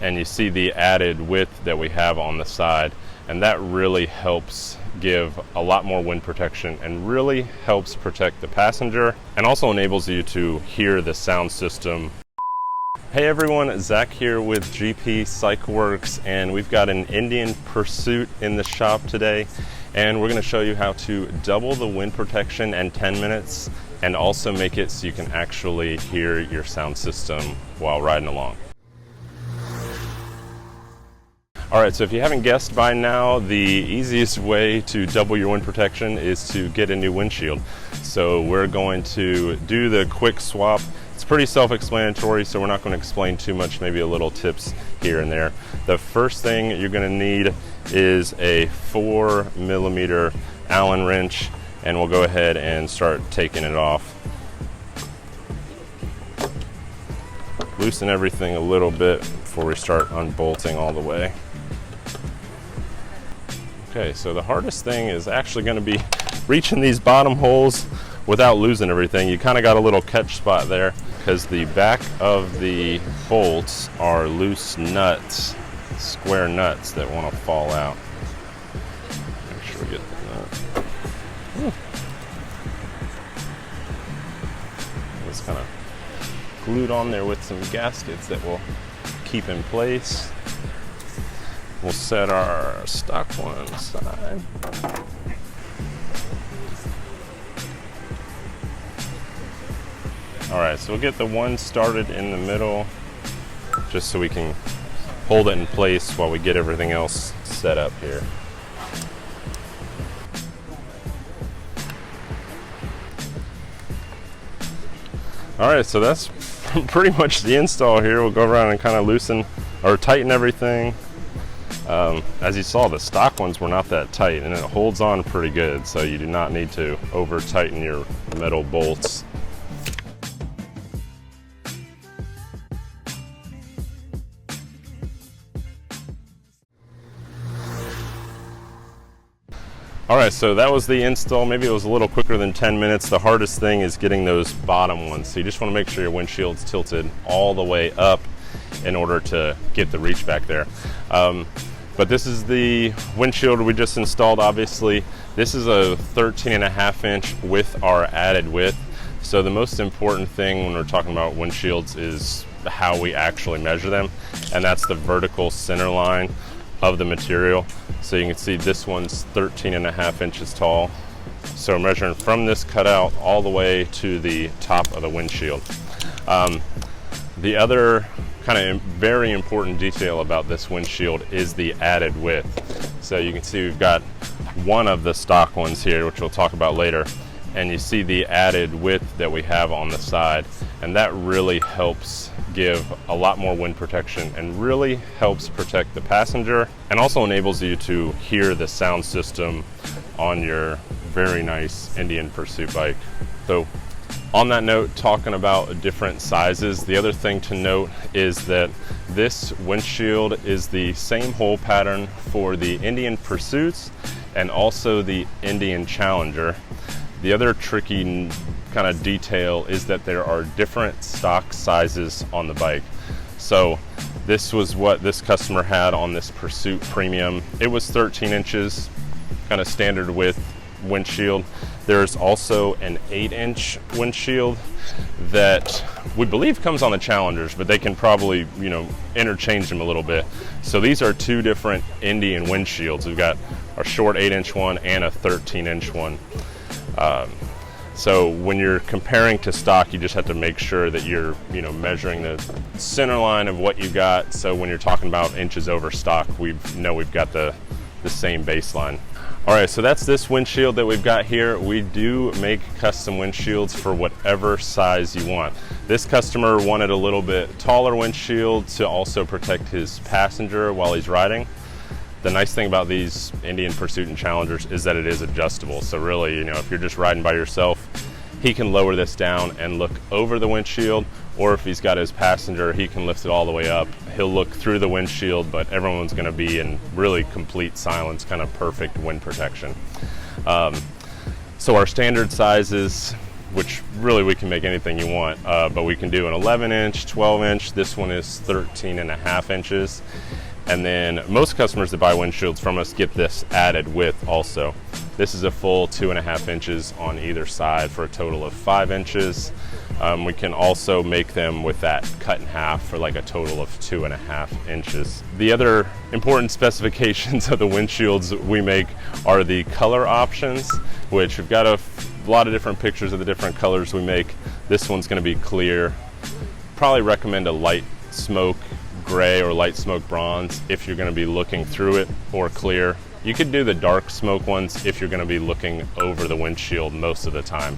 and you see the added width that we have on the side, and that really helps give a lot more wind protection and really helps protect the passenger, and also enables you to hear the sound system. Hey everyone, Zach here with GP Cycleworks, and we've got an Indian Pursuit in the shop today, and we're going to show you how to double the wind protection in 10 minutes and also make it so you can actually hear your sound system while riding along. Alright, so if you haven't guessed by now, the easiest way to double your wind protection is to get a new windshield. So we're going to do the quick swap. It's pretty self-explanatory, so we're not going to explain too much, maybe a little tips here and there. The first thing you're going to need is a 4mm Allen wrench, and we'll go ahead and start taking it off. Loosen everything a little bit before we start unbolting all the way. Okay, so the hardest thing is actually going to be reaching these bottom holes without losing everything. You kind of got a little catch spot there because the back of the bolts are loose nuts, square nuts that want to fall out. Make sure we get the nut. It's kind of glued on there with some gaskets that will keep in place. We'll set our stock one aside. All right, so we'll get the one started in the middle just so we can hold it in place while we get everything else set up here. All right, so that's pretty much the install here. We'll go around and kind of loosen or tighten everything. As you saw, the stock ones were not that tight, and it holds on pretty good, so you do not need to over tighten your metal bolts. All right, so that was the install. Maybe it was a little quicker than 10 minutes. The hardest thing is getting those bottom ones. So you just want to make sure your windshield's tilted all the way up in order to get the reach back there. But this is the windshield we just installed, obviously. This is a 13.5 inch with our added width. So the most important thing when we're talking about windshields is how we actually measure them, and that's the vertical center line of the material. So you can see this one's 13.5 inches tall. So we're measuring from this cutout all the way to the top of the windshield. The other kind of very important detail about this windshield is the added width. So you can see we've got one of the stock ones here, which we'll talk about later, and you see the added width that we have on the side, and that really helps give a lot more wind protection and really helps protect the passenger, and also enables you to hear the sound system on your very nice Indian Pursuit bike. So on that note, talking about different sizes, the other thing to note is that this windshield is the same hole pattern for the Indian Pursuits and also the Indian Challenger. The other tricky kind of detail is that there are different stock sizes on the bike. So this was what this customer had on this Pursuit Premium. It was 13 inches, kind of standard width windshield. There's also an 8-inch windshield that we believe comes on the Challengers, but they can probably, interchange them a little bit. So these are two different Indian windshields. We've got a short 8-inch one and a 13-inch one. So when you're comparing to stock, you just have to make sure that you're, measuring the center line of what you got. So when you're talking about inches over stock, we've got the same baseline. All right, so that's this windshield that we've got here. We do make custom windshields for whatever size you want. This customer wanted a little bit taller windshield to also protect his passenger while he's riding. The nice thing about these Indian Pursuit and Challengers is that it is adjustable. So really, if you're just riding by yourself, he can lower this down and look over the windshield, or if he's got his passenger, he can lift it all the way up. He'll look through the windshield, but everyone's going to be in really complete silence, kind of perfect wind protection. So our standard sizes, which really we can make anything you want, but we can do an 11-inch, 12-inch. This one is 13.5 inches. And then most customers that buy windshields from us get this added with also. This is a full 2.5 inches on either side for a total of 5 inches. We can also make them with that cut in half for like a total of 2.5 inches. The other important specifications of the windshields we make are the color options, which we've got a lot of different pictures of the different colors we make. This one's going to be clear. Probably recommend a light smoke gray or light smoke bronze if you're going to be looking through it, or clear. You could do the dark smoke ones if you're going to be looking over the windshield most of the time.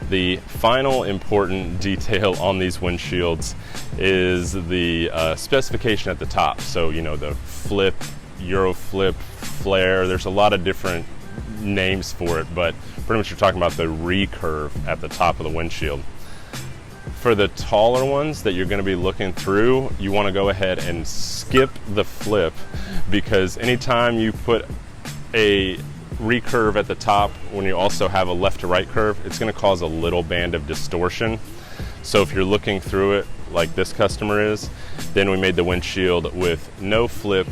The final important detail on these windshields is the specification at the top. So, you know, the flip, Euro flip, flare, there's a lot of different names for it, but pretty much you're talking about the recurve at the top of the windshield. For the taller ones that you're going to be looking through, you want to go ahead and skip the flip, because anytime you put a recurve at the top when you also have a left to right curve, it's going to cause a little band of distortion. So if you're looking through it like this customer is, then we made the windshield with no flip,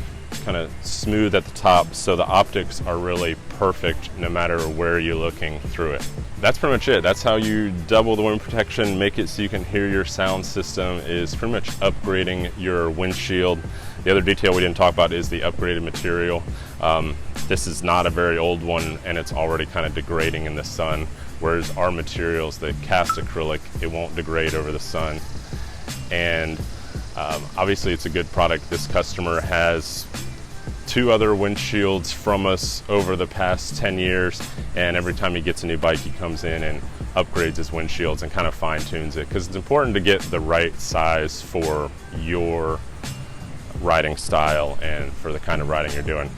kind of smooth at the top, so the optics are really perfect no matter where you're looking through it. That's pretty much it. That's how you double the wind protection, make it so you can hear your sound system, is pretty much upgrading your windshield. The other detail we didn't talk about is the upgraded material. This is not a very old one, and it's already kind of degrading in the sun, whereas our materials, the cast acrylic, it won't degrade over the sun. And obviously it's a good product. This customer has 2 other windshields from us over the past 10 years, and every time he gets a new bike, he comes in and upgrades his windshields and kind of fine tunes it, because it's important to get the right size for your riding style and for the kind of riding you're doing.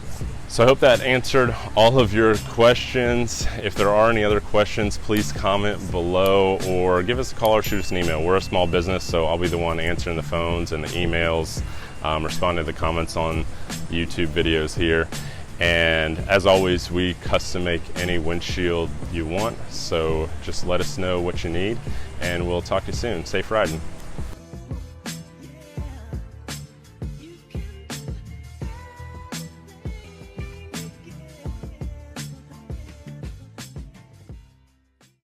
So I hope that answered all of your questions. If there are any other questions, please comment below or give us a call or shoot us an email. We're a small business, so I'll be the one answering the phones and the emails, responding to the comments on YouTube videos here. And as always, we custom make any windshield you want, so just let us know what you need, and we'll talk to you soon. Safe riding.